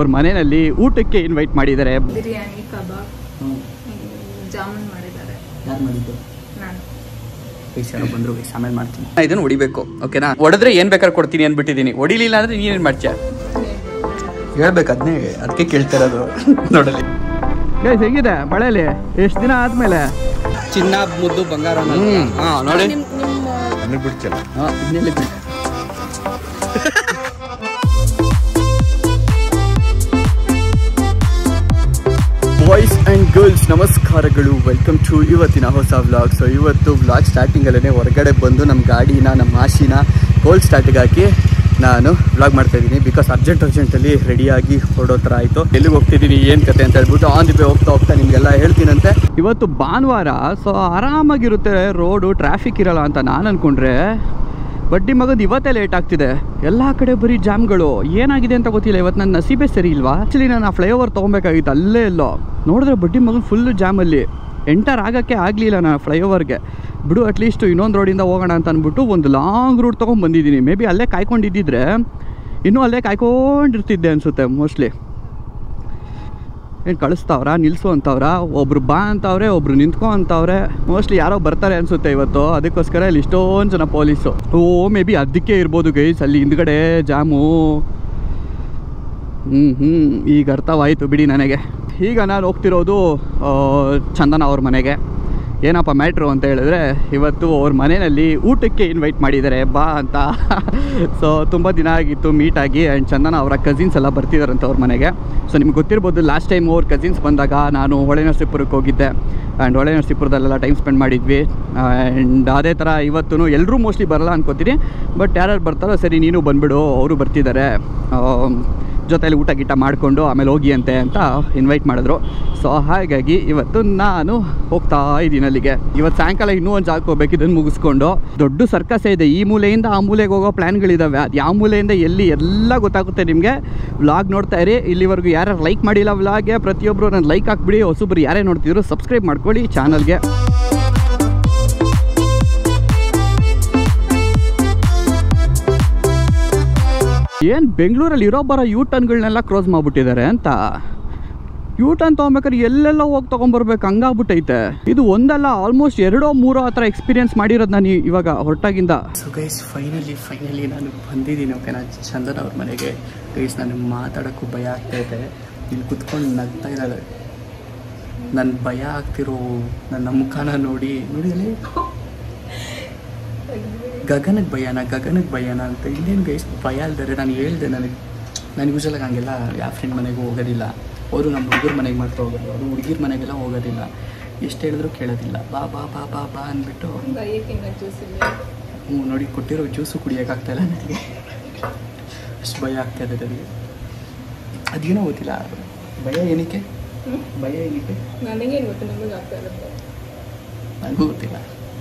ಅವ್ರ ಮನೆಯಲ್ಲಿ ಊಟಕ್ಕೆ ಇನ್ವೈಟ್ ಮಾಡಿದ್ದಾರೆ. ಬಿರಿಯಾನಿ, ಕಬಾಬ್, ಜಾಮೂನ್ ಮಾಡಿದ್ದಾರೆ. ಯಾರು ಮಾಡಿದ್ದು? ನಾನು. ಯಾರೋ ಬಂದ್ರು, ಆಮೇಲೆ ಮಾಡ್ತೀನಿ. ಇದನ್ನು ಹೊಡಿಬೇಕು, ಓಕೆನಾ? ಹೊಡೆದ್ರೆ ಏನು ಬೇಕಾದ್ರೆ ಕೊಡ್ತೀನಿ ಅಂದ್ಬಿಟ್ಟಿದ್ದೀನಿ. ಹೊಡಿಲಿಲ್ಲ ಅಂದರೆ ನೀನೇನು ಮಾಡ್ತೀಯ ಹೇಳ್ಬೇಕು, ಅದಕ್ಕೆ ಕೇಳ್ತಾ ಇರೋದು. ನೋಡಲಿ ಹೇಗಿದೆ ಬಳೆಯಲ್ಲಿ ಎಷ್ಟು ದಿನ ಆದ್ಮೇಲೆ ಚಿನ್ನ ಮುದ್ದು ಬಂಗಾರ ನೋಡಿ ಬಿಡ್ತಿಲ್ಲ. ಬಾಯ್ಸ್ ಆ್ಯಂಡ್ ಗರ್ಲ್ಸ್ ನಮಸ್ಕಾರಗಳು, ವೆಲ್ಕಮ್ ಟು ಇವತ್ತಿನ ಹೊಸ ವ್ಲಾಗ್. ಸೊ ಇವತ್ತು ವ್ಲಾಗ್ ಸ್ಟಾರ್ಟಿಂಗಲ್ಲೇ ಹೊರಗಡೆ ಬಂದು ನಮ್ಮ ಗಾಡಿನ ನಮ್ಮ ಮಾಶಿನ ಕೋಲ್ಡ್ ಸ್ಟಾರ್ಟಿಗೆ ಹಾಕಿ ನಾನು ವ್ಲಾಗ್ ಮಾಡ್ತಾ ಇದ್ದೀನಿ. ಬಿಕಾಸ್ ಅರ್ಜೆಂಟಲ್ಲಿ ರೆಡಿಯಾಗಿ ಹೊರಡೋ ಥರ ಆಯಿತು. ಎಲ್ಲಿಗೆ ಹೋಗ್ತಿದ್ದೀನಿ ಏನು ಕತೆ ಅಂತ ಹೇಳ್ಬಿಟ್ಟು ಆನ್ ದಿ ವೇ ಹೋಗ್ತಾ ನಿಮಗೆಲ್ಲ ಹೇಳ್ತೀನಂತೆ. ಇವತ್ತು ಭಾನುವಾರ, ಸೊ ಆರಾಮಾಗಿರುತ್ತೆ ರೋಡು, ಟ್ರಾಫಿಕ್ ಇರಲ್ಲ ಅಂತ ನಾನು ಅಂದ್ಕೊಂಡ್ರೆ ಬಡ್ಡಿ ಮಗದು ಇವತ್ತೇ ಲೇಟ್ ಆಗ್ತಿದೆ. ಎಲ್ಲ ಕಡೆ ಬರೀ ಜಾಮ್ಗಳು. ಏನಾಗಿದೆ ಅಂತ ಗೊತ್ತಿಲ್ಲ. ಇವತ್ತು ನನ್ನ ನಸೀಬೇ ಸರಿ ಇಲ್ವಾ? ಆ್ಯಕ್ಚುಲಿ ನಾನು ಆ ಫ್ಲೈಓವರ್ ತೊಗೊಬೇಕಾಗಿತ್ತು, ಅಲ್ಲೇ ಎಲ್ಲೋ ನೋಡಿದ್ರೆ ಬಡ್ಡಿ ಮಗನ ಫುಲ್ಲು ಜಾಮಲ್ಲಿ ಎಂಟರ್ ಆಗೋಕ್ಕೆ ಆಗಲಿಲ್ಲ ನಾನು ಫ್ಲೈಓವರ್ಗೆ. ಬಿಡು ಅಟ್ಲೀಸ್ಟ್ ಇನ್ನೊಂದು ರೋಡಿಂದ ಹೋಗೋಣ ಅಂತ ಅಂದ್ಬಿಟ್ಟು ಒಂದು ಲಾಂಗ್ ರೂಟ್ ತೊಗೊಂಡು ಬಂದಿದ್ದೀನಿ. ಮೇ ಬಿ ಅಲ್ಲೇ ಕಾಯ್ಕೊಂಡಿದ್ದಿದ್ರೆ ಇನ್ನೂ ಅಲ್ಲೇ ಕಾಯ್ಕೊಂಡಿರ್ತಿದ್ದೆ ಅನಿಸುತ್ತೆ ಮೋಸ್ಟ್ಲಿ. ಏನು ಕಳಿಸ್ತಾವ್ರ, ನಿಲ್ಲಿಸು ಅಂತವ್ರ, ಒಬ್ರು ಬಾ ಅಂತವ್ರೆ, ಒಬ್ರು ನಿಂತ್ಕೊ ಅಂತವ್ರೆ. ಮೋಸ್ಟ್ಲಿ ಯಾರೋ ಬರ್ತಾರೆ ಅನಿಸುತ್ತೆ ಇವತ್ತು, ಅದಕ್ಕೋಸ್ಕರ ಇಲ್ಲಿ ಇಷ್ಟೊಂದು ಜನ ಪೊಲೀಸು. ಮೇ ಬಿ ಅದಕ್ಕೆ ಇರ್ಬೋದು ಗೈಸ್ ಅಲ್ಲಿ ಹಿಂದ್ಗಡೆ ಜಾಮು. ಈಗ ಅರ್ಥವಾಯಿತು ಬಿಡಿ ನನಗೆ. ಈಗ ನಾನು ಹೋಗ್ತಿರೋದು ಚಂದನ ಅವ್ರ ಮನೆಗೆ. ಏನಪ್ಪ ಮ್ಯಾಟ್ರು ಅಂತ ಹೇಳಿದ್ರೆ, ಇವತ್ತು ಅವ್ರ ಮನೆಯಲ್ಲಿ ಊಟಕ್ಕೆ ಇನ್ವೈಟ್ ಮಾಡಿದ್ದಾರೆ ಬಾ ಅಂತ. ಸೊ ತುಂಬ ದಿನ ಆಗಿತ್ತು ಮೀಟಾಗಿ. ಆ್ಯಂಡ್ ಚಂದನ ಅವರ ಕಸಿನ್ಸ್ ಎಲ್ಲ ಬರ್ತಿದ್ದಾರಂತ ಅವ್ರ ಮನೆಗೆ. ಸೊ ನಿಮ್ಗೆ ಗೊತ್ತಿರ್ಬೋದು, ಲಾಸ್ಟ್ ಟೈಮ್ ಅವ್ರ ಕಸಿನ್ಸ್ ಬಂದಾಗ ನಾನು ಹೊಳೆನರಸೀಪುರಕ್ಕೆ ಹೋಗಿದ್ದೆ. ಆ್ಯಂಡ್ ಹೊಳೆನರಸೀಪುರದಲ್ಲೆಲ್ಲ ಟೈಮ್ ಸ್ಪೆಂಡ್ ಮಾಡಿದ್ವಿ. ಆ್ಯಂಡ್ ಅದೇ ಥರ ಇವತ್ತು ಎಲ್ಲರೂ ಮೋಸ್ಟ್ಲಿ ಬರಲ್ಲ ಅನ್ಕೋತೀನಿ. ಬಟ್ ಯಾರ್ಯಾರು ಬರ್ತಾರೋ ಸರಿ ನೀನು ಬಂದುಬಿಡು, ಅವರು ಬರ್ತಿದ್ದಾರೆ, ಜೊತೆಯಲ್ಲಿ ಊಟ ಗೀಟ ಮಾಡಿಕೊಂಡು ಆಮೇಲೆ ಹೋಗಿ ಅಂತ ಇನ್ವೈಟ್ ಮಾಡಿದ್ರು. ಸೊ ಹಾಗಾಗಿ ಇವತ್ತು ನಾನು ಹೋಗ್ತಾ ಇದ್ದೀನಿ ಅಲ್ಲಿಗೆ. ಇವತ್ತು ಸಾಯಂಕಾಲ ಇನ್ನೂ ಒಂದು ಜಾಗಕ್ಕೆ ಹೋಗ್ಬೇಕು, ಇದನ್ನು ಮುಗಿಸ್ಕೊಂಡು. ದೊಡ್ಡ ಸರ್ಕಸ್ ಇದೆ, ಈ ಮೂಲೆಯಿಂದ ಆ ಮೂಲೆಗೆ ಹೋಗೋ ಪ್ಲ್ಯಾನ್ಗಳಿದ್ದಾವೆ. ಅದು ಯಾವ ಮೂಲೆಯಿಂದ ಎಲ್ಲಿ ಎಲ್ಲ ಗೊತ್ತಾಗುತ್ತೆ ನಿಮಗೆ. ವ್ಲಾಗ್ ನೋಡ್ತಾ ಇರಿ. ಇಲ್ಲಿವರೆಗೂ ಯಾರು ಲೈಕ್ ಮಾಡಿಲ್ಲ ವ್ಲಾಗ್ಗೆ, ಪ್ರತಿಯೊಬ್ಬರು ನಾನು ಲೈಕ್ ಹಾಕ್ಬಿಡಿ. ಹೊಸಬ್ರು ಯಾರೇ ನೋಡ್ತಿದ್ರು ಸಬ್ಸ್ಕ್ರೈಬ್ ಮಾಡ್ಕೊಳ್ಳಿ ಚಾನಲ್ಗೆ. ಏನು ಬೆಂಗಳೂರಲ್ಲಿ ಇರೋ ಬರೋ ಯೂ ಟರ್ನ್ಗಳನ್ನೆಲ್ಲ ಕ್ರೋಸ್ ಮಾಡಿಬಿಟ್ಟಿದ್ದಾರೆ ಅಂತ. ಯೂ ಟರ್ನ್ ತೊಗೊಬೇಕಾದ್ರೆ ಎಲ್ಲೆಲ್ಲ ಹೋಗಿ ತೊಗೊಂಬರ್ಬೇಕು, ಹಂಗಾಗ್ಬಿಟ್ಟೈತೆ. ಇದು ಒಂದಲ್ಲ, ಆಲ್ಮೋಸ್ಟ್ 2-3 ಆ ಥರ ಎಕ್ಸ್ಪೀರಿಯನ್ಸ್ ಮಾಡಿರೋದು ನಾನು ಇವಾಗ ಹೊರಟಾಗಿಂದ. ಸೊ ಗೈಸ್ ಫೈನಲಿ ನಾನು ಬಂದಿದ್ದೀನಿ, ಓಕೆನಾ, ಚಂದನ ಅವ್ರ ಮನೆಗೆ. ಗೈಸ್ ನನಗೆ ಮಾತಾಡೋಕ್ಕೂ ಭಯ ಆಗ್ತಾಯಿದೆ. ಇಲ್ಲಿ ಕುತ್ಕೊಂಡು ನಗ್ತಾ ಇದ್ದಾಳೆ. ನನ್ನ ಭಯ ಆಗ್ತಿರೋ ನನ್ನ ಮುಖಾನ ನೋಡಿ ಅಲ್ಲಿ ಗಗನಕ್ಕೆ ಭಯನ ಅಂತ. ಇನ್ನೇನು ಗೈಸ್ ಭಯ ಅಲ್ದರೆ ನಾನು ಹೇಳ್ದೆ. ನನಗೆ ಯೂಶಲಾಗಿ ಹಂಗೆಲ್ಲ ಯಾವ ಫ್ರೆಂಡ್ ಮನೆಗೂ ಹೋಗೋದಿಲ್ಲ. ಅವರು ನಮ್ಮ ಹುಡುಗರ ಮನೆಗೆ ಮಾತ್ರ ಹೋಗೋದು, ಅವರು ಹುಡುಗಿರ ಮನೆಗೆಲ್ಲ ಹೋಗೋದಿಲ್ಲ. ಎಷ್ಟು ಹೇಳಿದ್ರು ಕೇಳೋದಿಲ್ಲ. ಬಾ ಬಾ ಬಾ ಬಾ ಬಾ ಅಂದ್ಬಿಟ್ಟು ನೋಡಿ ಕೊಟ್ಟಿರೋ ಜ್ಯೂಸು ಕುಡಿಯೋಕ್ಕಾಗ್ತಾಯಿಲ್ಲ ನನಗೆ. ಅಷ್ಟು ಭಯ ಆಗ್ತಾಯಿದೆ ನನಗೆ. ಅದೇನೋ ಗೊತ್ತಿಲ್ಲ, ಭಯ ಏನಕ್ಕೆ ನನಗೂ ಗೊತ್ತಿಲ್ಲ.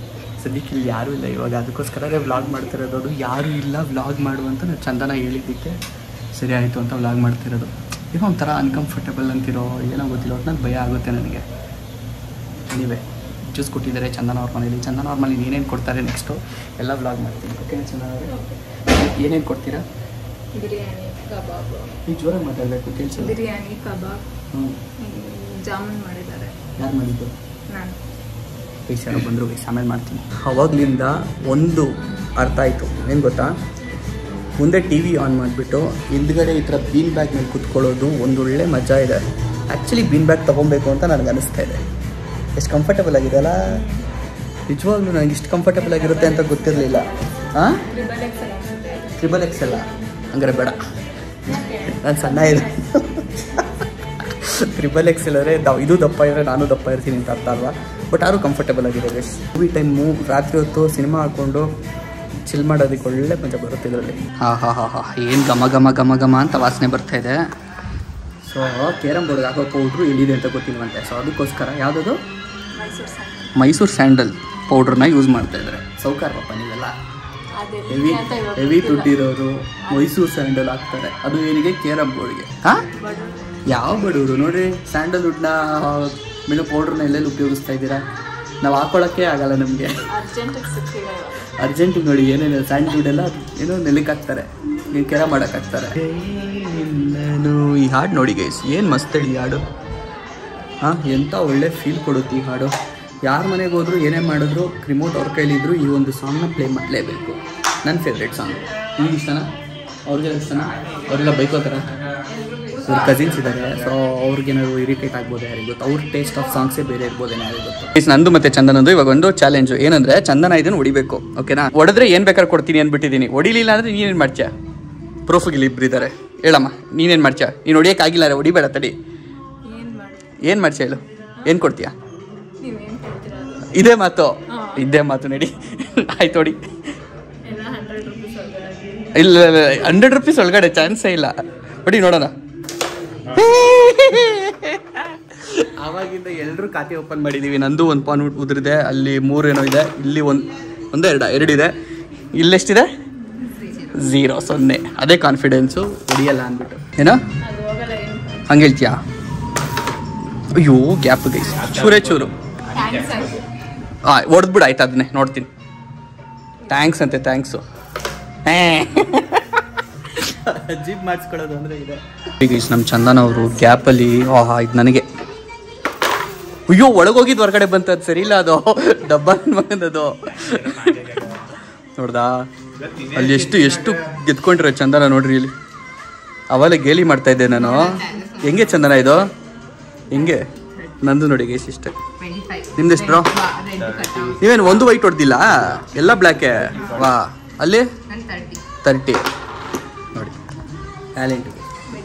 ಸದ್ಯಕ್ಕೆ ಇಲ್ಲಿ ಯಾರೂ ಇಲ್ಲ ಇವಾಗ, ಅದಕ್ಕೋಸ್ಕರ ವ್ಲಾಗ್ ಮಾಡ್ತಿರೋದು. ಅದು ಯಾರೂ ಇಲ್ಲ ವ್ಲಾಗ್ ಮಾಡುವಂತ ನಾನು ಚಂದನ ಹೇಳಿದ್ದಕ್ಕೆ ಸರಿ ಆಯಿತು ಅಂತ ವ್ಲಾಗ್ ಮಾಡ್ತಿರೋದು. ಏನೋ ಒಂಥರ ಅನ್ಕಂಫರ್ಟೇಬಲ್ ಅಂತಿರೋ ಏನೋ ಗೊತ್ತಿಲ್ಲ, ಒಟ್ಟು ಭಯ ಆಗುತ್ತೆ ನನಗೆ. ನೀವೇ ಜ್ಯೂಸ್ ಕೊಟ್ಟಿದ್ದಾರೆ ಚಂದನ ಅವ್ರ ಮನೇಲಿ. ಚಂದನ ಅವ್ರ ಮನೇಲಿ ಏನೇನು ಕೊಡ್ತಾರೆ ನೆಕ್ಸ್ಟು ಎಲ್ಲ ವ್ಲಾಗ್ ಮಾಡ್ತೀನಿ, ಓಕೆನಾ ಚಂದನ ಅವರೇ? ಏನೇನು ಕೊಡ್ತೀರಾ? ಬಿರಿಯಾನಿ, ಕಬಾಬ್. ಈಗ ಜೋರಾಗಿ ಮಾತಾಡಬೇಕು, ತಿಳಿಸಿ. ಬಿರಿಯಾನಿ, ಕಬಾಬ್, ಜಾಮೂನ್ ಮಾಡಿದ್ದಾರೆ. ಯಾರು ಮಾಡಿದ್ದು? ನಾನು. ಯಾರೋ ಬಂದರು, ಆಮೇಲೆ ಮಾಡ್ತೀನಿ. ಅವಾಗಲಿಂದ ಒಂದು ಅರ್ಥ ಆಯಿತು, ಏನು ಗೊತ್ತಾ? ಮುಂದೆ ಟಿ ವಿ ಆನ್ ಮಾಡಿಬಿಟ್ಟು ಹಿಂದ್ಗಡೆ ಈ ಥರ ಬೀನ್ ಬ್ಯಾಗ್ ಮೇಲೆ ಕೂತ್ಕೊಳ್ಳೋದು ಒಂದೊಳ್ಳೆ ಮಜಾ ಇದೆ. ಆ್ಯಕ್ಚುಲಿ ಬೀನ್ ಬ್ಯಾಗ್ ತೊಗೊಬೇಕು ಅಂತ ನನಗೆ ಅನಿಸ್ತಾ ಇದೆ. ಎಷ್ಟು ಕಂಫರ್ಟಬಲ್ ಆಗಿದೆ ಅಲ್ಲ, ನಿಜವಾಗ್ಲೂ ನನಗೆ ಇಷ್ಟು ಕಂಫರ್ಟಬಲ್ ಆಗಿರುತ್ತೆ ಅಂತ ಗೊತ್ತಿರಲಿಲ್ಲ. ಹಾಂ, XXL ಹಂಗಾರೆ ಬೇಡ, ನಾನು ಸಣ್ಣ ಇದೆ. XXL ಅಂದರೆ ಇದು ದಪ್ಪ ಇದ್ದರೆ ನಾನು ದಪ್ಪ ಇರ್ತೀನಿ ಅಂತ ಅರ್ಥ ಅಲ್ವಾ? ಬಟ್ ಯಾರು ಕಂಫರ್ಟಬಲ್ ಆಗಿದೆ. ಮೂವಿ ಟೈಮು ರಾತ್ರಿ ಹೊತ್ತು ಸಿನಿಮಾ ಹಾಕ್ಕೊಂಡು ಚಿಲ್ ಮಾಡೋದಕ್ಕೆ ಒಳ್ಳೆ ಮಜಾ ಬರುತ್ತೆ ಇದರಲ್ಲಿ. ಹಾಂ ಏನು ಘಮ ಅಂತ ವಾಸನೆ ಬರ್ತಾಯಿದೆ. ಸೊ ಕೇರಮ್ ಬೋರ್ಡ್ಗೆ ಹಾಕೋ ಪೌಡ್ರು ಎಲ್ಲಿದೆ ಅಂತ ಗೊತ್ತಿಲ್ವಂತೆ. ಸೊ ಅದಕ್ಕೋಸ್ಕರ ಯಾವುದದು ಮೈಸೂರು ಸ್ಯಾಂಡಲ್ ಪೌಡ್ರನ್ನ ಯೂಸ್ ಮಾಡ್ತಾಯಿದ್ದಾರೆ. ಸೌಕಾರಪ್ಪ ನೀವೆಲ್ಲ ಹೆವಿ ದುಡ್ಡಿರೋರು ಮೈಸೂರು ಸ್ಯಾಂಡಲ್ ಹಾಕ್ತಾರೆ. ಅದು ಏನಿಗೆ? ಕೇರಮ್ ಬೋರ್ಡ್ಗೆ. ಹಾಂ, ಯಾವ ಬಡವರು ನೋಡಿರಿ ಸ್ಯಾಂಡಲ್ವುಡ್ನ ಮೇಲೂ ಪೌಡ್ರನ್ನ ಎಲ್ಲೆಲ್ಲಿ ಉಪಯೋಗಿಸ್ತಾ ಇದ್ದೀರಾ? ನಾವು ಹಾಕೊಳ್ಳೋಕ್ಕೆ ಆಗಲ್ಲ ನಮಗೆ. ಅರ್ಜೆಂಟಿಗೆ ನೋಡಿ ಏನೇನು ಸ್ಯಾಂಡಲ್ವುಡ್ ಎಲ್ಲ ಏನೋ ನೆಲಕ್ಕೆ ಹಾಕ್ತಾರೆ, ನೀವು ಕೆರ ಮಾಡೋಕ್ಕಾಗ್ತಾರೆ. ಇನ್ನು ಈ ಹಾಡು ನೋಡಿ ಗೈಸ್, ಏನು ಮಸ್ತ್ ಹೇಳಿ ಈ ಹಾಡು. ಹಾಂ, ಎಂಥ ಒಳ್ಳೆ ಫೀಲ್ ಕೊಡುತ್ತೆ ಈ ಹಾಡು. ಯಾರ ಮನೆಗೆ ಹೋದ್ರು ಏನೇ ಮಾಡಿದ್ರು ರಿಮೋಟ್ ಅವ್ರ ಕೈಲಿದ್ರು ಈ ಒಂದು ಸಾಂಗ್ನ ಪ್ಲೇ ಮಾಡಲೇಬೇಕು. ನನ್ನ ಫೇವ್ರೇಟ್ ಸಾಂಗ್. ನಿಮ್ಗೆ ಇಷ್ಟನಾ? ಅವ್ರಿಗೆಲ್ಲ ಇಷ್ಟನಾ? ಅವರೆಲ್ಲ ಬೈಕೋತಾರೆ. ಇವ್ರ ಕಸಿನ್ಸ್ ಇದ್ದಾರೆ, ಸೊ ಅವ್ರಿಗೇನಾದ್ರು ಇರಿಟೇಟ್ ಆಗ್ಬೋದು, ಯಾರಿಗೆ ಗೊತ್ತು. ಅವ್ರ ಟೇಸ್ಟ್ ಆಫ್ ಸಾಂಗ್ಸೇ ಬೇರೆ ಇರ್ಬೋದೇನೋ, ಯಾರಿಗೆ ಗೊತ್ತು. ನಂದು ಮತ್ತು ಚಂದನಂದು ಇವಾಗ ಒಂದು ಚಾಲೆಂಜು ಏನಂದರೆ, ಚಂದನ ಇದನ್ನು ಹೊಡಿಬೇಕು, ಓಕೆನಾ? ಹೊಡೆದ್ರೆ ಏನು ಬೇಕಾದ್ರೆ ಕೊಡ್ತೀನಿ ಅಂದ್ಬಿಟ್ಟಿದ್ದೀನಿ. ಹೊಡಿಲಿಲ್ಲ ಅಂದರೆ ನೀನೇನು ಮಾಡ್ತೀಯ? ಪ್ರೂಫಿಗೆ ಇಬ್ಬರಿದ್ದಾರೆ, ಹೇಳಮ್ಮ ನೀನೇನು ಮಾಡ್ತೀಯ? ನೀನು ಹೊಡಿಯೋಕ್ಕಾಗಿಲ್ಲ, ಹೊಡಿಬೇಡ ತಡಿ. ಏನು ಮಾಡ್ತೀಯ ಹೇಳು? ಏನು ಕೊಡ್ತೀಯ? ಇದೇ ಮಾತು ನಡಿ. ಆಯ್ತು ಹೊಡಿ. ಇಲ್ಲ 100 ರೂಪೀಸ್ ಒಳಗಡೆ ಚಾನ್ಸೇ ಇಲ್ಲ. ಹೊಡಿ ನೋಡೋಣ. ಆವಾಗಿಂದ ಎಲ್ಲರೂ ಖಾತೆ ಓಪನ್ ಮಾಡಿದ್ದೀವಿ. ನಂದು 1 ಪಾನ್ ಉದ್ರಿದೆ, ಅಲ್ಲಿ 3 ಏನೋ ಇದೆ, ಇಲ್ಲಿ ಒಂದೇ ಎರಡಿದೆ, ಇಲ್ಲೆಷ್ಟಿದೆ? 0 0. ಅದೇ ಕಾನ್ಫಿಡೆನ್ಸು, ಹೊಡಿಯಲ್ಲ ಅಂದ್ಬಿಟ್ಟು. ಏನೋ ಹಂಗೆ ಹೇಳ್ತೀಯಾ? ಅಯ್ಯೋ ಗ್ಯಾಪ್ ಗೈಸ್, ಚೂರು ಹೊಡೆದ್ಬಿಡು. ಆಯ್ತು, ಅದನ್ನೇ ನೋಡ್ತೀನಿ. ಥ್ಯಾಂಕ್ಸ್ ಅಂತೆ, ಥ್ಯಾಂಕ್ಸು. ಅಜೀಬ್ ಮಾಡಿಸ್ಕೊಳ್ಳೋದು ಅಂದರೆ ಇದೆ. ಈಗ ನಮ್ಮ ಚಂದನ ಅವರು ಗ್ಯಾಪಲ್ಲಿ ಇದು ನನಗೆ ಅಯ್ಯೋ ಒಳಗೋಗಿದ್ದು ಹೊರಗಡೆ ಬಂತದ್ದು ಸರಿ ಇಲ್ಲ, ಅದು ಡಬ್ಬ ಬಂದದು ನೋಡ್ದಾ? ಅಲ್ಲಿ ಎಷ್ಟು ಗೆದ್ಕೊಂಡಿರೋ ಚಂದನ ನೋಡ್ರಿ. ಇಲ್ಲಿ ಅವಾಗಲೇ ಗೇಲಿ ಮಾಡ್ತಾ ಇದ್ದೆ ನಾನು. ಹೆಂಗೆ ಚಂದನ ಇದು? ಹೆಂಗೆ? ನಂದು ನೋಡಿ ಗೈಸ್ ಇಷ್ಟೇ. ನಿಮ್ದೆಷ್ಟು ಬ್ರೋ? ನೀವೇನು ಒಂದು ವೈಟ್ ಹೊಡೆದಿಲ್ಲ, ಎಲ್ಲ ಬ್ಲ್ಯಾಕೆ? ವಾ, ಅಲ್ಲಿ 30 ನೋಡಿ. ಟ್ಯಾಲೆಂಟ್.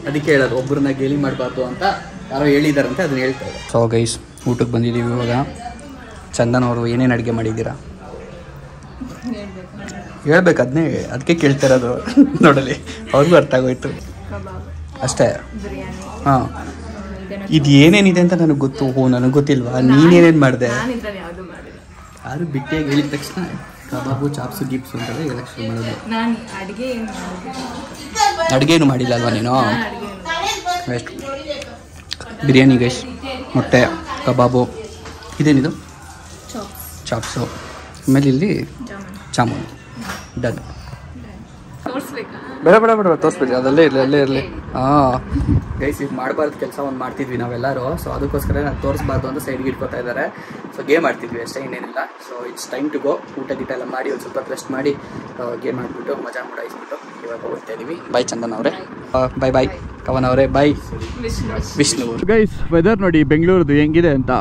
ಅದಕ್ಕೆ ಹೇಳೋದು, ಒಬ್ಬರನ್ನ ಗೇಲಿ ಮಾಡಬಾರ್ದು ಅಂತ ಯಾರೋ ಹೇಳಿದಾರಂತೆ, ಅದನ್ನ ಹೇಳ್ತಾರೆ. ಸೊ ಗೈಸ್, ಊಟಕ್ಕೆ ಬಂದಿದ್ದೀವಿ ಇವಾಗ. ಚಂದನ್ ಅವರು ಏನೇನು ಅಡುಗೆ ಮಾಡಿದ್ದೀರಾ ಹೇಳ್ಬೇಕು, ಅದಕ್ಕೆ ಕೇಳ್ತಿರೋದು. ನೋಡಲಿ, ಅವ್ರಿಗೂ ಅರ್ಥ ಆಗೋಯ್ತು ಅಷ್ಟೇ. ಹಾಂ, ಇದು ಏನೇನಿದೆ ಅಂತ ನನಗೆ ಗೊತ್ತು. ನನಗೆ ಗೊತ್ತಿಲ್ವಾ? ನೀನೇನೇನು ಮಾಡಿದೆ? ಯಾರು ಬಿಟ್ಟಿಯಾಗಿ ಹೇಳಿದ ತಕ್ಷಣ ಕಬಾಬು, ಚಾಪ್ಸು, ಗಿಪ್ಸು ಅಂತೆಲ್ಲ ಹೇಳಕ್ಕೆ ಶುರು ಮಾಡೋದು. ಅಡುಗೆ ಏನು ಮಾಡಿಲ್ಲ ಅಲ್ವಾ ನೀನು? ಎಷ್ಟು ಬಿರಿಯಾನಿ ಗೈಸ್, ಮೊಟ್ಟೆ, ಕಬಾಬು, ಇದೇನಿದು? ಚಾಪ್ಸು, ಆಮೇಲೆ ಇಲ್ಲಿ ಜಾಮೂನು. ಡನ್. ಬೇಡ ತೋರಿಸ್ಬಿಡಿ, ಅದಲ್ಲೇ ಇರಲಿ. ಹಾಂ ಗೈಸ್, ಇದು ಮಾಡಬಾರ್ದು ಕೆಲಸ ಒಂದು ಮಾಡ್ತಿದ್ವಿ ನಾವೆಲ್ಲರೂ. ಸೊ ಅದಕ್ಕೋಸ್ಕರ ನಾನು ತೋರಿಸ್ಬಾರ್ದು ಅಂತ ಸೈಡ್ಗೆ ಇಟ್ಕೋತಾ ಇದ್ದಾರೆ. ಸೊ ಗೇಮ್ ಆಡ್ತಿದ್ವಿ ಅಷ್ಟೇ, ಇನ್ನೇನಿಲ್ಲ. So it's time to go. ಊಟ ಎಲ್ಲ ಮಾಡಿ ಒಂದು ಸ್ವಲ್ಪ ರೆಸ್ಟ್ ಮಾಡಿ ಗೇಮ್ ಆಡ್ಬಿಟ್ಟು ಮಜಾ ಮಾಡಾಯಿಸ್ಬಿಟ್ಟು ಇವಾಗ ಹೋಗ್ತಾ ಇದ್ದೀವಿ. ಬಾಯ್ ಚಂದನ್ ಅವರೇ, ಬಾಯ್ ಕವನ್ ಅವರೇ, ಬಾಯ್ ವಿಷ್ಣು. ಗೈಸ್, ವೆದರ್ ನೋಡಿ ಬೆಂಗಳೂರದು ಹೆಂಗಿದೆ ಅಂತ.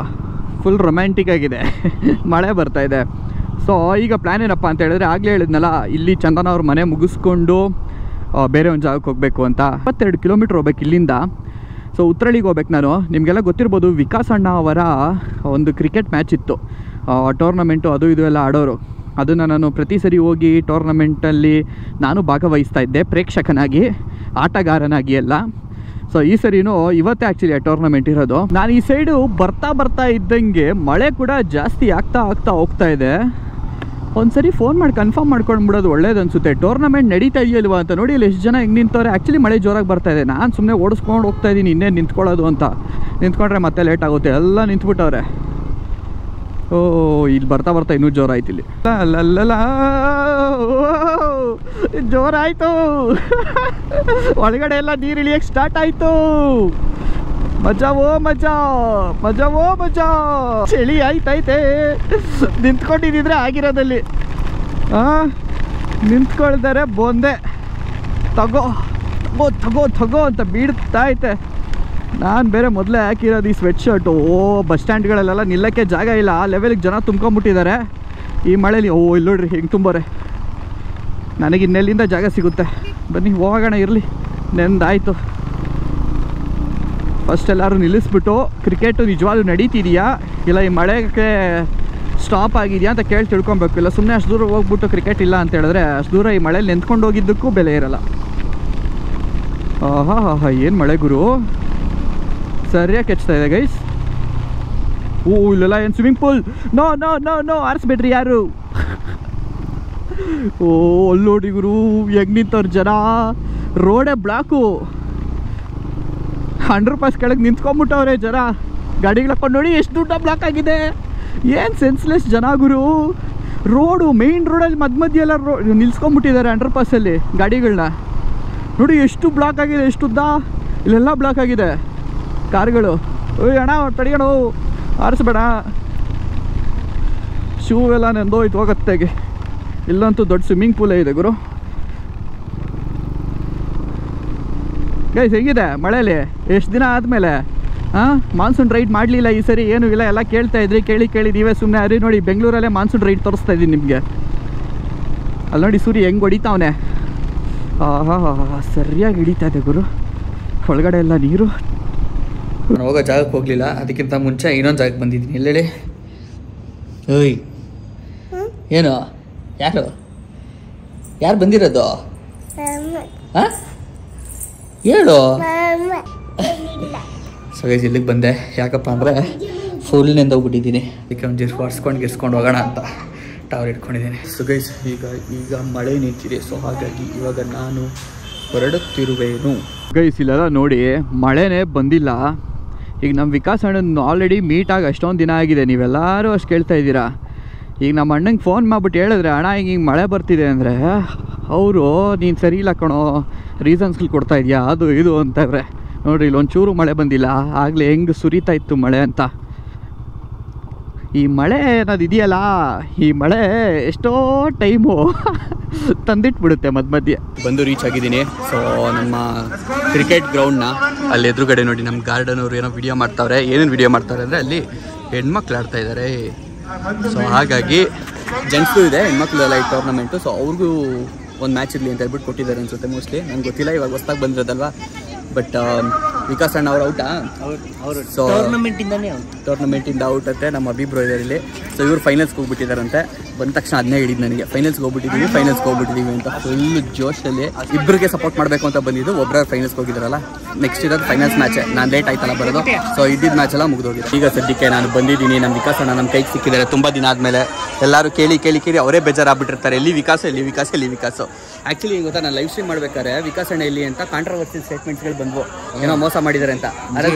ಫುಲ್ ರೊಮ್ಯಾಂಟಿಕ್ ಆಗಿದೆ. ಮಳೆ ಬರ್ತಾ ಇದೆ. ಸೊ ಈಗ ಪ್ಲ್ಯಾನ್ ಏನಪ್ಪ ಅಂತ ಹೇಳಿದ್ರೆ, ಆಗಲೇ ಹೇಳಿದ್ನಲ್ಲ, ಇಲ್ಲಿ ಚಂದನ ಅವ್ರ ಮನೆ ಮುಗಿಸ್ಕೊಂಡು ಬೇರೆ ಒಂದು ಜಾಗಕ್ಕೆ ಹೋಗಬೇಕು ಅಂತ. 22 ಕಿಲೋಮೀಟ್ರ್ ಹೋಗ್ಬೇಕು ಇಲ್ಲಿಂದ. ಸೊ ಉತ್ರಳಿಗೆ ಹೋಗ್ಬೇಕು ನಾನು. ನಿಮಗೆಲ್ಲ ಗೊತ್ತಿರ್ಬೋದು, ವಿಕಾಸ್ ಅಣ್ಣ ಅವರ ಒಂದು ಕ್ರಿಕೆಟ್ ಮ್ಯಾಚ್ ಇತ್ತು, ಟೂರ್ನಮೆಂಟು, ಅದು ಇದು ಎಲ್ಲ ಆಡೋರು. ಅದನ್ನು ನಾನು ಪ್ರತಿ ಸರಿ ಹೋಗಿ ಟೂರ್ನಮೆಂಟಲ್ಲಿ ನಾನು ಭಾಗವಹಿಸ್ತಾ ಇದ್ದೆ, ಪ್ರೇಕ್ಷಕನಾಗಿ, ಆಟಗಾರನಾಗಿ ಎಲ್ಲ. ಸೊ ಈ ಸರಿನೂ ಇವತ್ತೇ ಆ್ಯಕ್ಚುಲಿ ಆ ಟೂರ್ನಮೆಂಟ್ ಇರೋದು. ನಾನು ಈ ಸೈಡು ಬರ್ತಾ ಇದ್ದಂಗೆ ಮಳೆ ಕೂಡ ಜಾಸ್ತಿ ಆಗ್ತಾ ಹೋಗ್ತಾ ಇದೆ. ಒಂದು ಸರಿ ಫೋನ್ ಮಾಡಿ ಕನ್ಫರ್ಮ್ ಮಾಡ್ಕೊಂಡ್ಬಿಡೋದು ಒಳ್ಳೇದು ಅನಿಸುತ್ತೆ. ಟೂರ್ನಮೆಂಟ್ ನಡೀತಾ ಇದೆಯಲ್ವಾ ಅಂತ. ನೋಡಿ ಇಲ್ಲಿ ಎಷ್ಟು ಜನ ಹೆಂಗೆ ನಿಂತವ್ರೆ. ಆ್ಯಕ್ಚುಲಿ ಮಳೆ ಜೋರಾಗಿ ಬರ್ತಾ ಇದೆ. ನಾನು ಸುಮ್ಮನೆ ಓಡಿಸ್ಕೊಂಡು ಹೋಗ್ತಾ ಇದ್ದೀನಿ, ಇನ್ನೇನು ನಿಂತ್ಕೊಳ್ಳೋದು ಅಂತ. ನಿಂತ್ಕೊಂಡ್ರೆ ಮತ್ತೆ ಲೇಟ್ ಆಗುತ್ತೆ. ಎಲ್ಲ ನಿಂತ್ಬಿಟ್ಟವ್ರೆ. ಓ, ಇಲ್ಲಿ ಬರ್ತಾ ಇನ್ನೂ ಜೋರಾಯ್ತು. ಇಲ್ಲಿ ಅಲ್ಲಲ್ಲ ಜೋರಾಯಿತು. ಒಳಗಡೆ ಎಲ್ಲ ನೀರು ಇಳಿಯೋಕ್ಕೆ ಸ್ಟಾರ್ಟ್ ಆಯಿತು. ಮಜಾವೋ ಮಜಾ. ಚಳಿ ಆಯ್ತೈತೆ. ನಿಂತ್ಕೊಂಡಿದ್ದಿದ್ರೆ ಆಗಿರೋದಲ್ಲಿ. ನಿಂತ್ಕೊಳ್ತಾರೆ ಬೋಂದೆ ತಗೋ ಅಂತ ಬೀಡ್ತಾ ಐತೆ. ನಾನು ಬೇರೆ ಮೊದಲೇ ಹಾಕಿರೋದು ಈ ಸ್ವೆಟ್ ಶರ್ಟು. ಬಸ್ ಸ್ಟ್ಯಾಂಡ್ಗಳಲ್ಲೆಲ್ಲ ನಿಲ್ಲಕ್ಕೆ ಜಾಗ ಇಲ್ಲ, ಆ ಲೆವೆಲಿಗೆ ಜನ ತುಂಬ್ಕೊಂಬಿಟ್ಟಿದ್ದಾರೆ ಈ ಮಳೇಲಿ. ಇಲ್ಲಿ ನೋಡ್ರಿ ಹೆಂಗೆ ತುಂಬೋರೆ. ನನಗೆ ಇನ್ನೆಲ್ಲಿಂದ ಜಾಗ ಸಿಗುತ್ತೆ? ಬನ್ನಿ ಹೋಗೋಣ. ಇರಲಿ, ನೆಂದಾಯಿತು. ಫಸ್ಟ್ ಎಲ್ಲರೂ ನಿಲ್ಲಿಸ್ಬಿಟ್ಟು ಕ್ರಿಕೆಟು ನಿಜವಾಗ್ಲೂ ನಡೀತಿದೆಯಾ ಇಲ್ಲ ಈ ಮಳೆಗೆ ಸ್ಟಾಪ್ ಆಗಿದೆಯಾ ಅಂತ ತಿಳ್ಕೊಬೇಕು. ಇಲ್ಲ ಸುಮ್ಮನೆ ಅಷ್ಟು ದೂರ ಹೋಗ್ಬಿಟ್ಟು ಕ್ರಿಕೆಟ್ ಇಲ್ಲ ಅಂತ ಹೇಳಿದ್ರೆ ಅಷ್ಟು ದೂರ ಈ ಮಳೇಲಿ ನಿಂತ್ಕೊಂಡು ಹೋಗಿದ್ದಕ್ಕೂ ಬೆಲೆ ಇರಲ್ಲ. ಆಹಾ ಏನು ಮಳೆ ಗುರು, ಸರಿಯಾಗಿ ಕೆಚ್ತಾ ಇದೆ ಗೈಸ್. ಇಲ್ಲೆಲ್ಲ ಏನು ಸ್ವಿಮ್ಮಿಂಗ್ ಪೂಲ್? ನೋ ಆರಿಸ್ಬಿಡ್ರಿ ಯಾರು. ಅಲ್ಲಿ ನೋಡಿ ಗುರು ಹೆಂಗೆ ನಿಂತವ್ರು ಜನ. ರೋಡೇ ಬ್ಲಾಕು. 100 ರೂಪಾಯಿ ಕೆಳಗೆ ನಿಂತ್ಕೊಂಡ್ಬಿಟ್ಟವ್ರೆ ಜನ. ಗಾಡಿಗಳು ಹಾಕೊಂಡು ನೋಡಿ ಎಷ್ಟು ದುಡ್ಡ ಬ್ಲಾಕ್ ಆಗಿದೆ. ಏನು ಸೆನ್ಸ್ಲೆಸ್ ಜನ ಗುರು. ರೋಡು ಮೇಯ್ನ್ ರೋಡಲ್ಲಿ ಮಧ್ಯ ಎಲ್ಲ ನಿಲ್ಸ್ಕೊಂಡ್ಬಿಟ್ಟಿದ್ದಾರೆ 100 ರೂಪಾಯಲ್ಲಿ ಗಾಡಿಗಳನ್ನ. ನೋಡಿ ಎಷ್ಟು ಬ್ಲಾಕ್ ಆಗಿದೆ, ಎಷ್ಟು ಉದ್ದ. ಇಲ್ಲೆಲ್ಲ ಬ್ಲಾಕ್ ಆಗಿದೆ ಕಾರ್ಗಳು. ಓಯ್ ಅಣ್ಣ ತಡಿಯೋಣ, ಆರಿಸ್ಬೇಡ. ಶೂ ಎಲ್ಲ ನೆಂದೋಯ್ತು ಹೋಗತ್ತೆಗೆ. ಇಲ್ಲಂತೂ ದೊಡ್ಡ ಸ್ವಿಮ್ಮಿಂಗ್ ಪೂಲೇ ಇದೆ ಗುರು. ಗೈಸ್ ಹೇಗಿದೆ ಮಳೆಯಲ್ಲಿ ಎಷ್ಟು ದಿನ ಆದಮೇಲೆ? ಮಾನ್ಸೂನ್ ರೈಡ್ ಮಾಡಲಿಲ್ಲ ಈ ಸರಿ, ಏನೂ ಇಲ್ಲ. ಎಲ್ಲ ಕೇಳ್ತಾ ಇದ್ರಿ, ಕೇಳಿ ನೀವೇ ಸುಮ್ಮನೆ ಅರಿ. ನೋಡಿ ಬೆಂಗಳೂರಲ್ಲೇ ಮಾನ್ಸೂನ್ ರೈಡ್ ತೋರಿಸ್ತಾ ಇದ್ದೀನಿ ನಿಮಗೆ. ಅಲ್ಲಿ ನೋಡಿ ಸೂರ್ಯ ಹೆಂಗೆ ಹೊಡಿತಾವನೆ. ಸರಿಯಾಗಿ ಹಿಡಿತಾ ಇದೆ ಗುರು. ಒಳಗಡೆ ಎಲ್ಲ ನೀರು. ನಾನು ಹೋಗೋ ಜಾಗಕ್ಕೆ ಹೋಗಲಿಲ್ಲ, ಅದಕ್ಕಿಂತ ಮುಂಚೆ ಇನ್ನೊಂದು ಜಾಗಕ್ಕೆ ಬಂದಿದ್ದೀನಿ. ಎಲ್ಲೇಳಿ? ಓಯ್ ಏನು? ಯಾರು ಬಂದಿರೋದು? ಹಾಂ ಹೇಳು. ಸೊ ಗೈಸ್ ಇಲ್ಲಿಗೆ ಬಂದೆ. ಯಾಕಪ್ಪ ಅಂದರೆ ಫುಲ್ ನೆಂದೋಗ್ಬಿಟ್ಟಿದ್ದೀನಿ. ಅದಕ್ಕೆ ಒಂದು ಜಸ್ಟ್ ಗಿರ್ಸ್ಕೊಂಡು ಹೋಗೋಣ ಅಂತ ಟವರ್ ಇಟ್ಕೊಂಡಿದ್ದೀನಿ. ಸೊ ಗೈಸ್ ಈಗ ಮಳೆ ನಿಂತಿದೆ. ಸೊ ಹಾಗಾಗಿ ಇವಾಗ ನಾನು ಹೊರಡುತ್ತಿರುವೇನು. ಗೈಸ್ ಇಲ್ಲೆಲ್ಲ ನೋಡಿ ಮಳೆನೇ ಬಂದಿಲ್ಲ. ಈಗ ನಮ್ಮ ವಿಕಾಸ್ ಅಣ್ಣನ ಆಲ್ರೆಡಿ ಮೀಟಾಗಿ ಅಷ್ಟೊಂದು ದಿನ ಆಗಿದೆ. ನೀವೆಲ್ಲರೂ ಅಷ್ಟು ಕೇಳ್ತಾ ಇದ್ದೀರಾ. ಈಗ ನಮ್ಮ ಅಣ್ಣಂಗೆ ಫೋನ್ ಮಾಡಿಬಿಟ್ಟು ಹೇಳಿದ್ರೆ ಅಣ್ಣ ಹಿಂಗೆ ಮಳೆ ಬರ್ತಿದೆ ಅಂದರೆ ಅವರು ನೀನು ಸರಿ ಇಲ್ಲ ಕಣೋ, ರೀಸನ್ಸ್ಗಳು ಕೊಡ್ತಾ ಇದೆಯಾ ಅದು ಇದು ಅಂತವ್ರೆ. ನೋಡಿರಿ ಇಲ್ಲೊಂಚೂರು ಮಳೆ ಬಂದಿಲ್ಲ, ಆಗಲೇ ಹೆಂಗೆ ಸುರಿತಾ ಇತ್ತು ಮಳೆ ಅಂತ. ಈ ಮಳೆ ಅನ್ನೋದು ಇದೆಯಲ್ಲ, ಈ ಮಳೆ ಎಷ್ಟೋ ಟೈಮು ತಂದಿಟ್ಬಿಡುತ್ತೆ ಮಧ್ಯೆ. ಬಂದು ರೀಚ್ ಆಗಿದ್ದೀನಿ. ಸೊ ನಮ್ಮ ಕ್ರಿಕೆಟ್ ಗ್ರೌಂಡ್ನ ಅಲ್ಲಿ ಎದುರುಗಡೆ ನೋಡಿ ನಮ್ಮ ಗಾರ್ಡನ್ ಅವರು ಏನೋ ವಿಡಿಯೋ ಮಾಡ್ತಾವ್ರೆ. ಏನೇನು ವಿಡಿಯೋ ಮಾಡ್ತಾವ್ರೆ ಅಂದರೆ ಅಲ್ಲಿ ಹೆಣ್ಮಕ್ಳು ಆಡ್ತಾ ಇದ್ದಾರೆ. ಸೊ ಹಾಗಾಗಿ ಜೆಂಟ್ಸ್ಗೂ ಇದೆ, ಹೆಣ್ಮಕ್ಳು ಲೈಟ್ ಟೂರ್ನಮೆಂಟು. ಸೊ ಅವ್ರಿಗೂ ಒಂದು ಮ್ಯಾಚ್ ಇರಲಿ ಅಂತ ಹೇಳ್ಬಿಟ್ಟು ಕೊಟ್ಟಿದ್ದಾರೆ ಅನ್ಸುತ್ತೆ ಮೋಸ್ಟ್ಲಿ. ನಂಗೆ ಗೊತ್ತಿಲ್ಲ, ಇವಾಗ ಹೊಸ್ದಾಗಿ ಬಂದಿರೋದಲ್ವಾ. ಬಟ್ ವಿಕಾಸ್ ಅಣ್ಣ ಅವ್ರು ಔಟಾ? ಅವರು ಸೊ ಟೂರ್ನಮೆಂಟಿಂದ ಔಟ್ ಅಂತೆ. ನಮ್ಮ ಅಭಿಬ್ರು ಇದ್ದಾರೆ ಇಲ್ಲಿ. ಸೊ ಇವ್ರು ಫೈನಲ್ಸ್ಗೆ ಹೋಗ್ಬಿಟ್ಟಿದ್ದಾರಂತೆ. ಬಂದ ತಕ್ಷಣ ಅದನ್ನೇ ಹೇಳಿದ್ದು ನನಗೆ, ಫೈನಲ್ಸ್ಗೆ ಹೋಗ್ಬಿಟ್ಟಿದ್ದೀವಿ ಅಂತ ಫುಲ್ ಜೋಶಲ್ಲಿ. ಇಬ್ಬರಿಗೆ ಸಪೋರ್ಟ್ ಮಾಡಬೇಕು ಅಂತ ಬಂದಿದ್ದು. ಒಬ್ಬರ ಫೈನಲ್ಸ್ಗೆ ಹೋಗಿದ್ದಾರಲ್ಲ, ನೆಕ್ಸ್ಟ್ ಇರೋದು ಫೈನಲ್ಸ್ ಮ್ಯಾಚ್. ನಾನು ಲೇಟ್ ಆಯ್ತಲ್ಲ ಬರೋದು. ಸೊ ಇದ್ದಿದ್ದ ಮ್ಯಾಚ್ ಎಲ್ಲ ಮುಗಿದೋಗಿದೆ. ಈಗ ಸದ್ಯಕ್ಕೆ ನಾನು ಬಂದಿದ್ದೀನಿ. ನಮ್ಮ ವಿಕಾಸ್ ಅಣ್ಣ ನಮ್ಮ ಕೈಗೆ ಸಿಕ್ಕಿದ್ದಾರೆ ತುಂಬ ದಿನ ಆದಮೇಲೆ. ಎಲ್ಲರೂ ಕೇಳಿ ಅವರೇ ಬೇಜಾರಾಗ್ಬಿಟ್ಟಿರ್ತಾರೆ, ಎಲ್ಲಿ ವಿಕಾಸ. ಆ್ಯಕ್ಚುಲಿ ಗೊತ್ತಾ, ನಾನು ಲೈವ್ ಸ್ಟ್ರೀಮ್ ಮಾಡ್ಬೇಕಾದ್ರೆ ವಿಕಾಸ್ ಅಣ್ಣ ಇಲ್ಲಿ ಅಂತ ಕಾಂಟ್ರವರ್ಸಿಯಲ್ ಸ್ಟೇಟ್ಮೆಂಟ್ಸ್ಗಳು ಬಂದ್ವು, ಏನೋ ಮೋಸ ಮಾಡಿದ್ದಾರೆ ಅಂತ.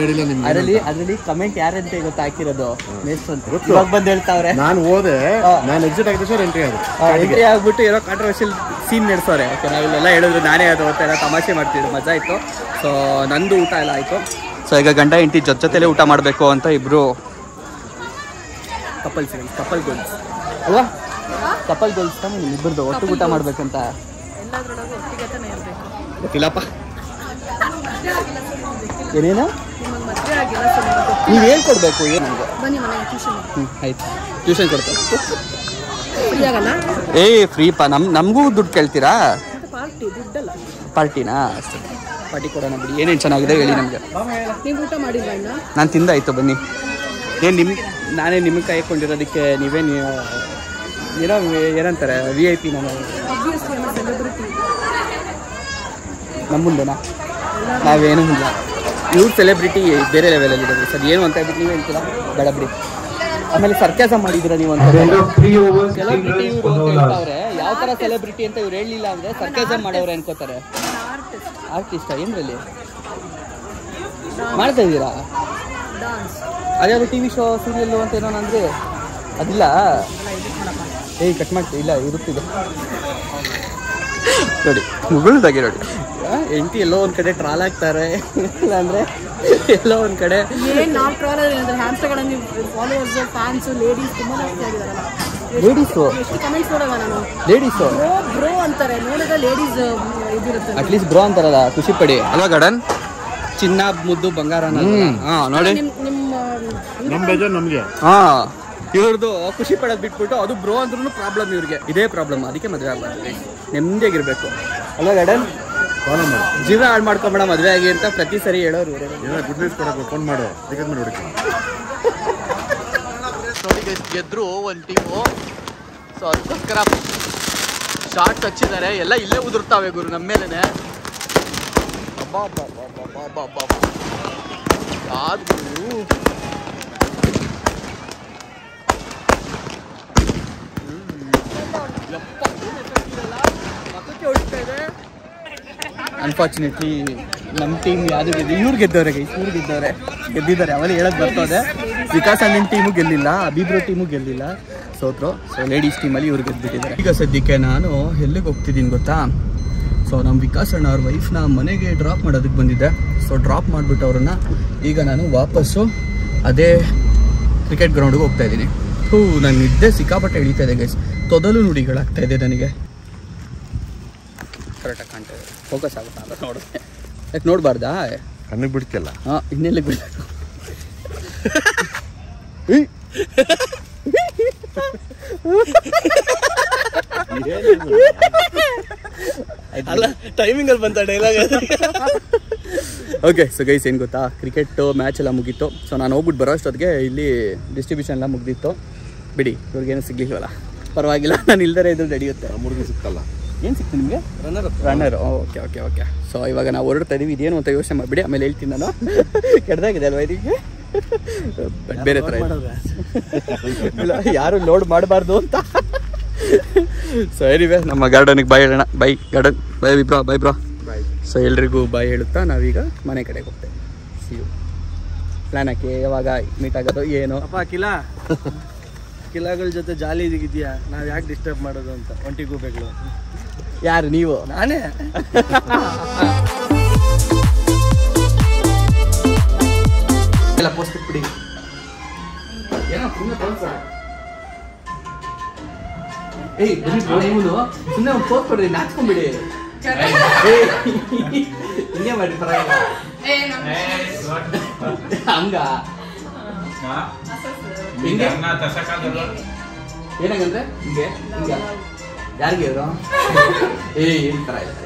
ಅದರಲ್ಲಿ ಕಮೆಂಟ್ ಯಾರಂತ ಗೊತ್ತಾ ಹಾಕಿರೋದು? ಇವಾಗ ಬಂದು ಹೇಳ್ತಾವ್ರೆ. ನಾನು ಹೋದೆ, ನಾನು ಎಕ್ಸಿಟ್ ಎಂಟ್ರಿ ಆಗ್ಬಿಟ್ಟು ಏನೋ ಕಾಂಟ್ರವರ್ಸಿಯಲ್ ಸೀನ್ ನಡೆಸೋರೆ. ಓಕೆ, ನಾವಿಲ್ಲೆಲ್ಲ ಹೇಳಿದ್ರು, ನಾನೇ ಅದು ಎಲ್ಲ ತಮಾಷೆ ಮಾಡ್ತಿದ್ರು, ಮಜಾ ಇತ್ತು. ಸೊ ನಂದು ಊಟ ಎಲ್ಲ ಆಯಿತು. ಸೊ ಈಗ ಗಂಡ ಹೆಂಡತಿ ಜೊತೆಲೇ ಊಟ ಮಾಡಬೇಕು ಅಂತ ಇಬ್ಬರು ಕಪಲ್ ಗೋಲ್ಸ್ ಅಲ್ವಾ? ಕಪಲ್ ಗೋಲ್ಸ್ ತಾನೆ ಇಬ್ಬರದು ಒಟ್ಟು ಊಟ ಮಾಡ್ಬೇಕಂತ. ಗೊತ್ತಿಲ್ಲಪ್ಪ ಏನೇನು ನೀವು ಹೇಳ್ಕೊಡ್ಬೇಕು. ಏನು ಆಯ್ತು, ಟ್ಯೂಷನ್ ಕೊಡ್ತಾರೆ. ಫ್ರೀಪ. ನಮಗೂ ದುಡ್ಡು ಕೇಳ್ತೀರಾ? ಪಾರ್ಟಿನಾ? ಅಷ್ಟೇ, ಪಾರ್ಟಿ ಕೊಡೋಣ ಬಿಡಿ. ಏನೇನು ಚೆನ್ನಾಗಿದೆ ಹೇಳಿ ನಮಗೆ. ನಾನು ತಿಂದಾಯ್ತು, ಬನ್ನಿ. ನಾನೇ ನಿಮಗೆ ಕಾಯ್ಕೊಂಡಿರೋದಕ್ಕೆ ನೀವೇನು ಏನೋ ಏನಂತಾರೆ VIP ನಾನು ನಮ್ಮ ಮುಂದೆನಾ? ನಾವೇನೂ ಇಲ್ಲ. ಇವ್ರು ಸೆಲೆಬ್ರಿಟಿ ಬೇರೆ ಲೆವೆಲಲ್ಲಿ ಇರೋದು. ಸರ್ ಏನು ಅಂತ ಹೇಳ್ಬಿಟ್ಟು ನೀವೇ ಹೇಳ್ತೀರಾ? ಬೇಡ ಬಿಡಿ. ಆಮೇಲೆ ಸರ್ಕ್ಯಾಸ ಮಾಡಿದ್ದೀರಾ ನೀವು ಅಂತ. ಸೆಲೆಬ್ರಿಟಿ ಇವರು ಅಂತ ಹೇಳ್ತಾವ್ರೆ. ಯಾವ ಥರ ಸೆಲೆಬ್ರಿಟಿ ಅಂತ ಇವ್ರು ಹೇಳಲಿಲ್ಲ ಅಂದರೆ ಸರ್ಕ್ಯಾಸ ಮಾಡೋರು ಅನ್ಕೋತಾರೆ. ಆರ್ಟಿಸ್ಟಾ? ಏನ್ರಲ್ಲಿ ಮಾಡ್ತಾ ಇದ್ದೀರಾ? ಅದ್ಯಾವುದು TV ಶೋ ಸೀರಿಯಲ್ಲು ಅಂತ ಏನೋ ಅಂದರೆ ಅದಿಲ್ಲ. ಕಟ್ ಮಾಡ್ತೀವಿ. ಇಲ್ಲ ಇರುತ್ತಿದೆ ನೋಡಿ, ಮುಗುಳ್ದಾಗೆ ನೋಡಿ. ಎಂಟಿ ಎಲ್ಲೋ ಒಂದು ಕಡೆ ಟ್ರಾಲ್ ಆಗ್ತಾರೆ, ಇಲ್ಲಾಂದರೆ ಎಲ್ಲೋ ಒಂದು ಕಡೆ ಲೇಡೀಸು ಅಟ್ಲೀಸ್ಟ್ ಬ್ರೋ ಅಂತಾರಲ್ಲ, ಖುಷಿ ಪಡಿ ಅಲ್ವಾ ಗಾರ್ಡನ್? ಚಿನ್ನ ಮುದ್ದು ಬಂಗಾರ ನೋಡಿ. ಹಾಂ, ಇವ್ರದ್ದು ಖುಷಿ ಪಡೋದು ಬಿಟ್ಬಿಟ್ಟು ಅದು ಬ್ರೋ ಅಂದ್ರೂ ಪ್ರಾಬ್ಲಮ್. ಇವ್ರಿಗೆ ಇದೇ ಪ್ರಾಬ್ಲಮ್. ಅದಕ್ಕೆ ಮದುವೆ ಆಗ್ಬಾರ್ದು, ನೆಮ್ಮದಿಯಾಗಿರ್ಬೇಕು ಅಲ್ವಾ ಗಾರ್ಡನ್? ಜೀವನ ಹಾಳು ಮಾಡ್ಕೊಂಬೇಡ ಮದುವೆ ಆಗಿ ಅಂತ ಪ್ರತಿ ಸರಿ ಹೇಳೋರು. ಗುಡ್ ನ್ಯೂಸ್ ಕೊಡಬೇಕು, ಫೋನ್ ಮಾಡು. ಗೆದ್ರು ಒಂದು ಟೀಮು. ಸೊ ಅದಕ್ಕೋಸ್ಕರ ಶಾರ್ಟ್ಸ್ ಹಚ್ಚಿದ್ದಾರೆ. ಎಲ್ಲ ಇಲ್ಲೇ ಉದುರ್ತಾವೆ ಗುರು ನಮ್ಮ ಮೇಲೆನೆ. ಅನ್ಫಾರ್ಚುನೇಟ್ಲಿ ನಮ್ಮ ಟೀಮ್ ಯಾವುದು ಇವ್ರು ಗೆದ್ದವ್ರೆ. ಗೆದ್ದಿದ್ದಾರೆ. ಅವಲ್ಲಿ ಹೇಳಕ್ ಬರ್ತದೆ. ವಿಕಾಸ್ ಅಣ್ಣನ ಟೀಮು ಗೆಲ್ಲಿಲ್ಲ, ಅಭಿಬ್ರೋ ಟೀಮು ಗೆಲ್ಲಿಲ್ಲ, ಸೋತ್ರು. ಸೊ ಲೇಡೀಸ್ ಟೀಮಲ್ಲಿ ಇವ್ರು ಗೆದ್ಬಿಟ್ಟಿದ್ದಾರೆ. ಈಗ ಸದ್ಯಕ್ಕೆ ನಾನು ಎಲ್ಲಿಗೆ ಹೋಗ್ತಿದ್ದೀನಿ ಗೊತ್ತಾ? ಸೊ ಸೊ ನಮ್ಮ ವಿಕಾಸ್ ಅಣ್ಣ ಅವ್ರ ವೈಫ್ನ ಮನೆಗೆ ಡ್ರಾಪ್ ಮಾಡೋದಕ್ಕೆ ಬಂದಿದ್ದೆ. ಸೊ ಡ್ರಾಪ್ ಮಾಡಿಬಿಟ್ಟು ಅವ್ರನ್ನ ಈಗ ನಾನು ವಾಪಸ್ಸು ಅದೇ ಕ್ರಿಕೆಟ್ ಗ್ರೌಂಡ್ಗೆ ಹೋಗ್ತಾ ಇದ್ದೀನಿ. ನಾನು ನಿದ್ದೆ ಸಿಕ್ಕಾಪಟ್ಟೆ ಇಳಿತಾ ಇದೆ ಗೈಸ್, ತೊದಲು ನುಡಿಗಳಾಗ್ತಾ ಇದೆ ನನಗೆ. ಕರೆಕ್ಟಾಗಿ ಕಾಣ್ತಾ ಇದೆ, ಫೋಕಸ್ ಆಗುತ್ತಾ ಅಂತ ನೋಡಿದೆ. ಯಾಕೆ ನೋಡಬಾರ್ದಾ? ಕಣ್ಣಿಗೆ ಬಿಡ್ತಿಲ್ಲ. ಹಾಂ, ಇನ್ನೆಲ್ಲಿಗೆ ಬಿಡಬೇಕು? ಅಲ್ಲ, ಟೈಮಿಂಗಲ್ಲಿ ಬಂತ ಡೈಲಾಗ್. ಓಕೆ, ಸೊ ಗೈಸ್ ಏನು ಗೊತ್ತಾ, ಕ್ರಿಕೆಟ್ ಮ್ಯಾಚ್ ಎಲ್ಲ ಮುಗೀತು. ಸೊ ನಾನು ಹೋಗ್ಬಿಟ್ಟು ಬರೋ ಅಷ್ಟೊತ್ತಿಗೆ ಇಲ್ಲಿ ಡಿಸ್ಟ್ರಿಬ್ಯೂಷನ್ ಎಲ್ಲ ಮುಗ್ದಿತ್ತು. ಬಿಡಿ, ಇವ್ರಿಗೇನು ಸಿಗ್ಲಿಲ್ವಲ್ಲ, ಪರವಾಗಿಲ್ಲ. ನಾನು ಇಲ್ದರೆ ಇದ್ರೆ ನಡೆಯುತ್ತೆ. ಮುಡುಗಿ ಸಿಕ್ಕಲ್ಲ. ಏನು ಸಿಕ್ತು ನಿಮಗೆ? Runner. Okay okay okay. So ಇವಾಗ ನಾವು ಹೊರಡ್ತಾ ಇದೀವಿ. ಇದೇನು ಅಂತ ಯೋಚನೆ ಮಾಡಿಬಿಡಿ, ಆಮೇಲೆ ಹೇಳ್ತೀನಿ ನಾನು. ಕೆಡ್ದಾಗಿದೆ ಅಲ್ವಾ ಇದಕ್ಕೆ? ಬೇರೆ ಥರ ಇಲ್ಲ, ಯಾರು ಲೋಡ್ ಮಾಡಬಾರ್ದು ಅಂತ. ಸೊ ಎನಿವೆ, ನಮ್ಮ ಗಾರ್ಡನಿಗೆ ಬಾಯ್ ಹೇಳೋಣ. By garden, by bra, by bra. So ಎಲ್ರಿಗೂ ಬಾಯ್ ಹೇಳುತ್ತಾ ನಾವೀಗ ಮನೆ ಕಡೆಗೆ ಹೋಗ್ತೇವೆ. C you. ಪ್ಲ್ಯಾನ್ ಹಾಕಿ ಯಾವಾಗ ಮೀಟ್ ಆಗೋದು ಏನು? ಅಪ್ಪ ಕಿಲಾಗಳ ಜೊತೆ ಜಾಲಿ ಇದೆಯಾ, ನಾವು ಯಾಕೆ ಡಿಸ್ಟರ್ಬ್ ಮಾಡೋದು ಅಂತ ಒಂಟಿ ಗೂಬೆಗಳು. ಯಾರು ನೀವು? ನಾನೇ. ಎಲ್ಲ ಪೋಸ್ಟ್ ಬಿಡಿ. ಏನೋ ಸುಮ್ಮನೆ ತೋರಿಸ. ಏಯ್ ಸುಮ್ಮನೆ ಒಂದು ಪೋಸ್ಟ್ ಕೊಡ್ರಿ, ನಾಚ್ಕೊಂಡ್ಬಿಡಿ. ಹಿಂಗೆ ಮಾಡಿ, ಪರವಾಗಿಲ್ಲ. ಹಂಗ ಹಿಂಗೆ ಏನಾಗಂದ್ರೆ ಹಿಂಗೆ ಹಿಂಗೆ ಯಾರಿಗೆ ಇವರು? ಏ ಈ ಥರ ಇಲ್ಲ.